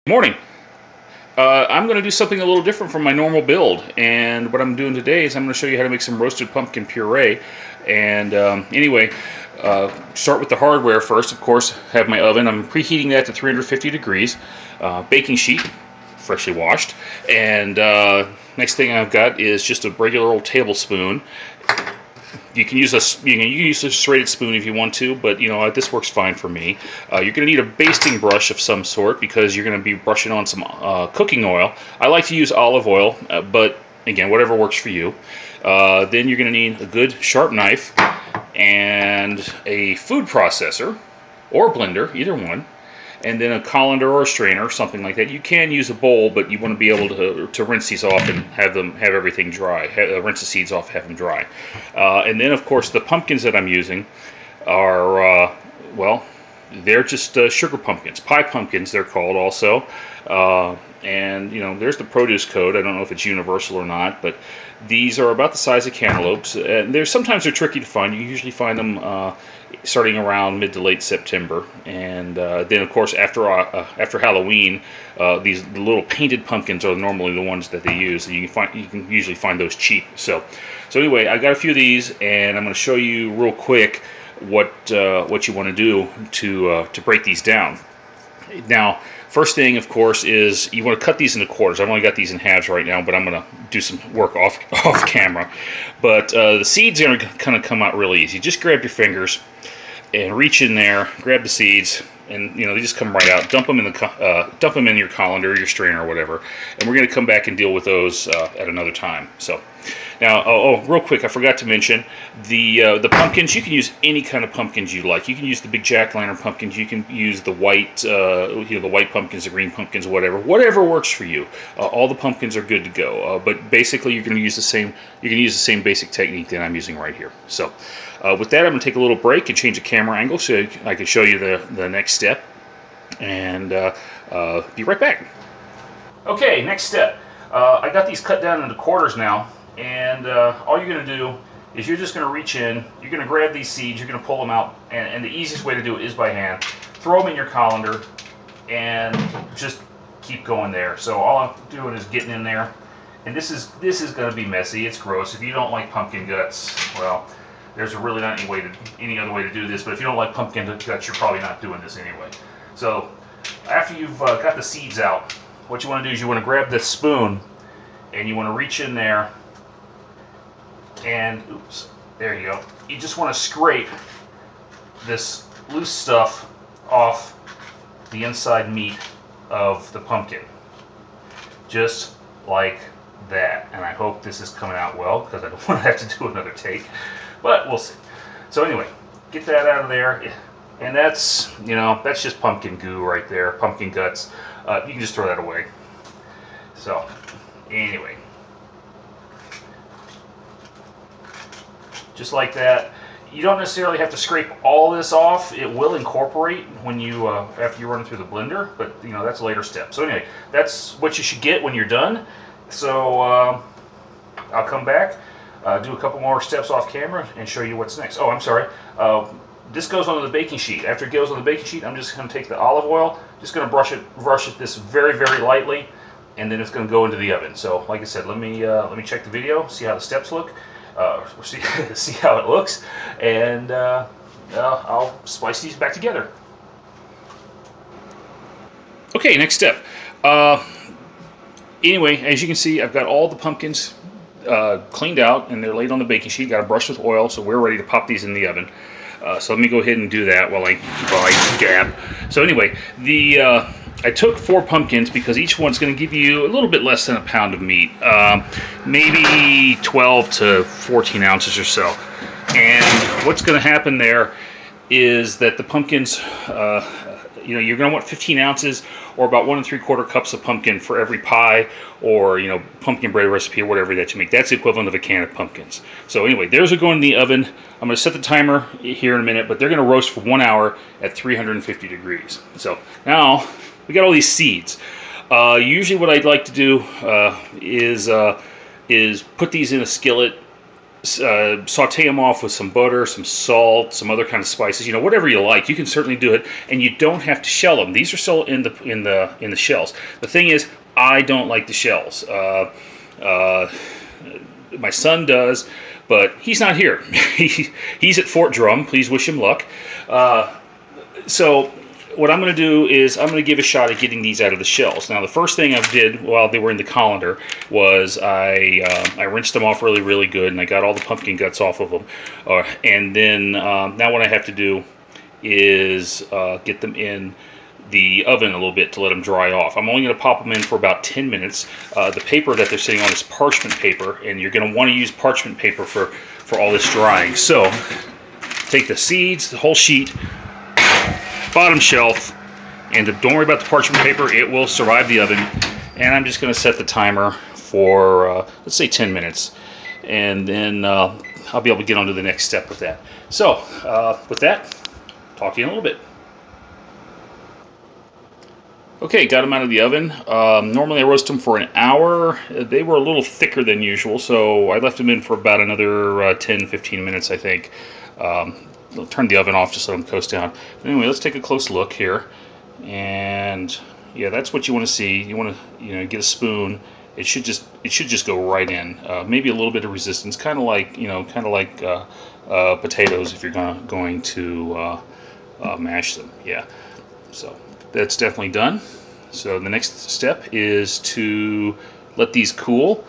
Morning. I'm going to do something a little different from my normal build, and what I'm doing today is I'm going to show you how to make some roasted pumpkin puree. And start with the hardware first. Of course, have my oven. I'm preheating that to 350 degrees. Baking sheet, freshly washed. And next thing I've got is just a regular old tablespoon. You can use a serrated spoon if you want to, but this works fine for me. You're going to need a basting brush of some sort because you're going to be brushing on some cooking oil. I like to use olive oil, but again, whatever works for you. Then you're going to need a good sharp knife and a food processor or blender, either one. And then a colander or a strainer, something like that. You can use a bowl, but you want to be able to rinse these off and have everything dry. Rinse the seeds off, have them dry. And then, of course, the pumpkins that I'm using are, well, they're just sugar pumpkins. Pie pumpkins, they're called also. And, there's the produce code. I don't know if it's universal or not, but these are about the size of cantaloupes. And sometimes they're tricky to find. You usually find them starting around mid to late September. And then, of course, after Halloween, the little painted pumpkins are normally the ones that they use. And you can usually find those cheap. So anyway, I got a few of these, and I'm going to show you real quick what you want to do to break these down. Now, first thing, of course, is you want to cut these into quarters. I've only got these in halves right now, but I'm going to do some work off camera. But the seeds are going to kind of come out really easy. Just grab your fingers and reach in there, grab the seeds, and they just come right out. Dump them in your colander, or your strainer, or whatever. And we're going to come back and deal with those at another time. So now, real quick, I forgot to mention the pumpkins. You can use any kind of pumpkins you like. You can use the big jack-o'-lantern pumpkins. You can use the white, the white pumpkins, the green pumpkins, whatever works for you. All the pumpkins are good to go. But basically, you're going to use the same. You can use the same basic technique that I'm using right here. So, with that, I'm going to take a little break and change the camera angle so I can show you the next step, and be right back. Okay, next step. I got these cut down into quarters now. And all you're going to do is you're just going to reach in, you're going to grab these seeds, you're going to pull them out, and the easiest way to do it is by hand. Throw them in your colander, and just keep going there. So all I'm doing is getting in there, and this is going to be messy. It's gross. If you don't like pumpkin guts, well, there's really not any other way to do this. But if you don't like pumpkin guts, you're probably not doing this anyway. So after you've got the seeds out, what you want to do is you want to grab this spoon, and you want to reach in there. And oops, there you go. You just want to scrape this loose stuff off the inside meat of the pumpkin, just like that. And I hope this is coming out well, because I don't want to have to do another take, but we'll see. So anyway, get that out of there, and that's just pumpkin goo right there, pumpkin guts. You can just throw that away. So anyway, just like that. You don't necessarily have to scrape all this off. It will incorporate when you after you run it through the blender, but that's a later step. So anyway, that's what you should get when you're done. So I'll come back, do a couple more steps off camera, and show you what's next. Oh, I'm sorry. This goes onto the baking sheet. After it goes on the baking sheet, I'm just going to take the olive oil, just going to brush it this very, very lightly, and then it's going to go into the oven. So like I said, let me check the video, see how the steps look. See how it looks, and I'll splice these back together. Okay, next step. Anyway, as you can see, I've got all the pumpkins cleaned out, and they're laid on the baking sheet. Got a brush with oil, so we're ready to pop these in the oven. So let me go ahead and do that while I gab. So anyway, I took 4 pumpkins because each one's going to give you a little bit less than a pound of meat, maybe 12 to 14 ounces or so. And what's going to happen there is that the pumpkins, you're going to want 15 ounces or about 1 3/4 cups of pumpkin for every pie or pumpkin bread recipe or whatever that you make. That's the equivalent of a can of pumpkins. So anyway, theirs are going in the oven. I'm going to set the timer here in a minute, but they're going to roast for 1 hour at 350 degrees. So now we got all these seeds. Usually what I'd like to do is put these in a skillet saute them off with some butter, some salt, some other kind of spices. You know, whatever you like. You can certainly do it, and you don't have to shell them. These are still in the shells. The thing is, I don't like the shells. My son does, but he's not here. He's at Fort Drum. Please wish him luck. So what I'm going to do is I'm going to give a shot at getting these out of the shells. Now, the first thing I did while they were in the colander was I rinsed them off really, really good, and I got all the pumpkin guts off of them. And then now what I have to do is get them in the oven a little bit to let them dry off. I'm only going to pop them in for about 10 minutes. The paper that they're sitting on is parchment paper, and you're going to want to use parchment paper for all this drying. So take the seeds, the whole sheet, bottom shelf, and don't worry about the parchment paper. It will survive the oven. And I'm just going to set the timer for, let's say 10 minutes. And then I'll be able to get on to the next step with that. So with that, talk to you in a little bit. Okay, got them out of the oven. Normally I roast them for an hour. They were a little thicker than usual, so I left them in for about another 10-15 minutes, I think. I'll turn the oven off just so let them coast down. But anyway, let's take a close look here. And yeah, that's what you want to see. You want to get a spoon. It should just go right in. Maybe a little bit of resistance, kind of like potatoes if you're going to mash them. Yeah. So that's definitely done. So the next step is to let these cool,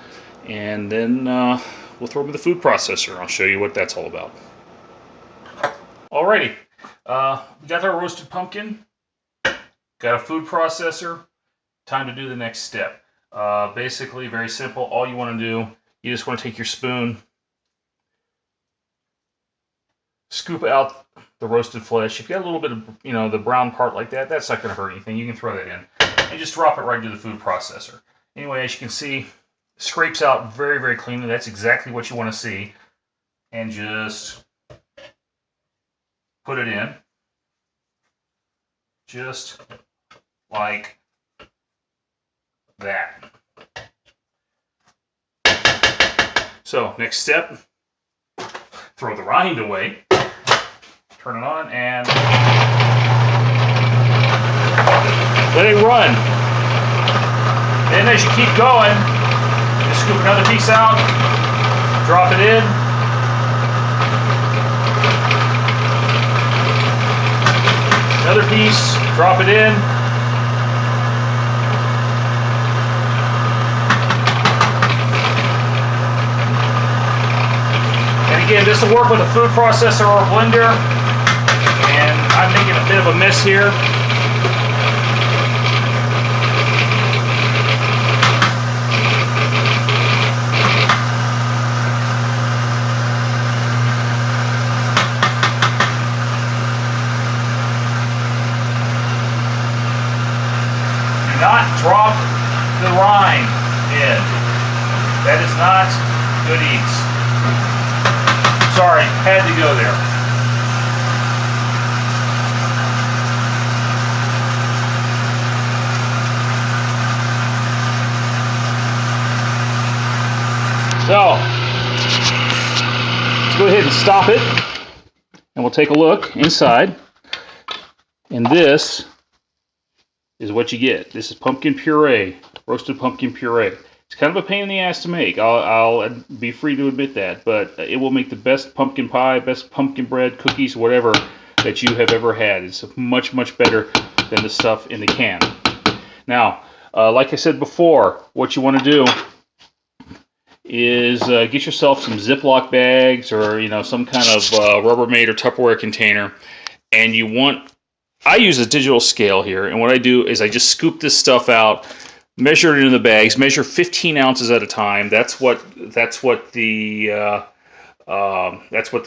and then we'll throw them in the food processor. I'll show you what that's all about. Alrighty, we got our roasted pumpkin, got a food processor. Time to do the next step. Basically, very simple. All you want to do, you just want to take your spoon, scoop out the roasted flesh. If you got a little bit of, the brown part like that, that's not going to hurt anything. You can throw that in and just drop it right into the food processor. Anyway, as you can see, scrapes out very, very cleanly. That's exactly what you want to see. And just put it in. Just like that. So, next step, throw the rind away. Turn it on and let it run. Then as you keep going, just scoop another piece out, drop it in. Another piece, drop it in. And again, this will work with a food processor or a blender. And I'm making a bit of a mess here. Do not drop the rind in. That is not good eats. Sorry, had to go there. So, let's go ahead and stop it, and we'll take a look inside. And this is what you get. This is pumpkin puree, roasted pumpkin puree. It's kind of a pain in the ass to make. I'll be free to admit that, but it will make the best pumpkin pie, best pumpkin bread, cookies, whatever that you have ever had. It's much, much better than the stuff in the can. Now, like I said before, what you want to do is get yourself some Ziploc bags or some kind of Rubbermaid or Tupperware container, and I use a digital scale here, and what I do is I just scoop this stuff out, measure it into the bags, measure 15 ounces at a time. That's what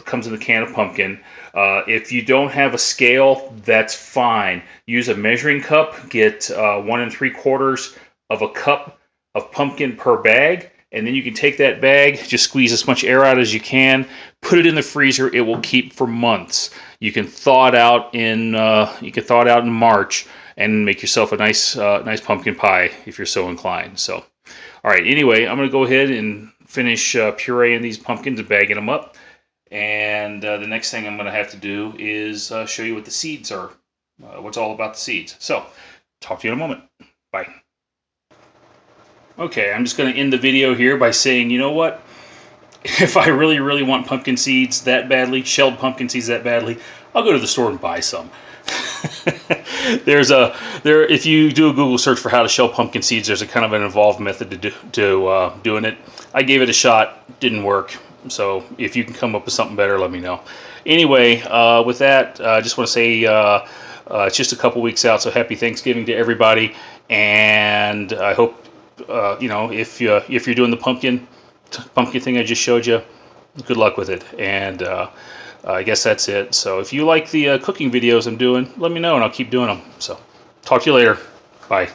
comes in the can of pumpkin. If you don't have a scale, that's fine. Use a measuring cup. Get 1 3/4 of a cup of pumpkin per bag. And then you can take that bag, just squeeze as much air out as you can, put it in the freezer. It will keep for months. You can thaw it out in March and make yourself a nice pumpkin pie if you're so inclined. So, all right. Anyway, I'm going to go ahead and finish pureeing these pumpkins and bagging them up. And the next thing I'm going to have to do is show you what the seeds are, what's all about the seeds. So, talk to you in a moment. Bye. Okay, I'm just going to end the video here by saying, you know what? If I really, really want pumpkin seeds that badly, shelled pumpkin seeds that badly, I'll go to the store and buy some. If you do a Google search for how to shell pumpkin seeds, there's a kind of an involved method to doing it. I gave it a shot, didn't work. So if you can come up with something better, let me know. Anyway, with that, I just want to say it's just a couple weeks out, so happy Thanksgiving to everybody. And I hope if you're doing the pumpkin thing I just showed you, good luck with it. And I guess that's it. So if you like the cooking videos I'm doing, let me know and I'll keep doing them. So talk to you later. Bye.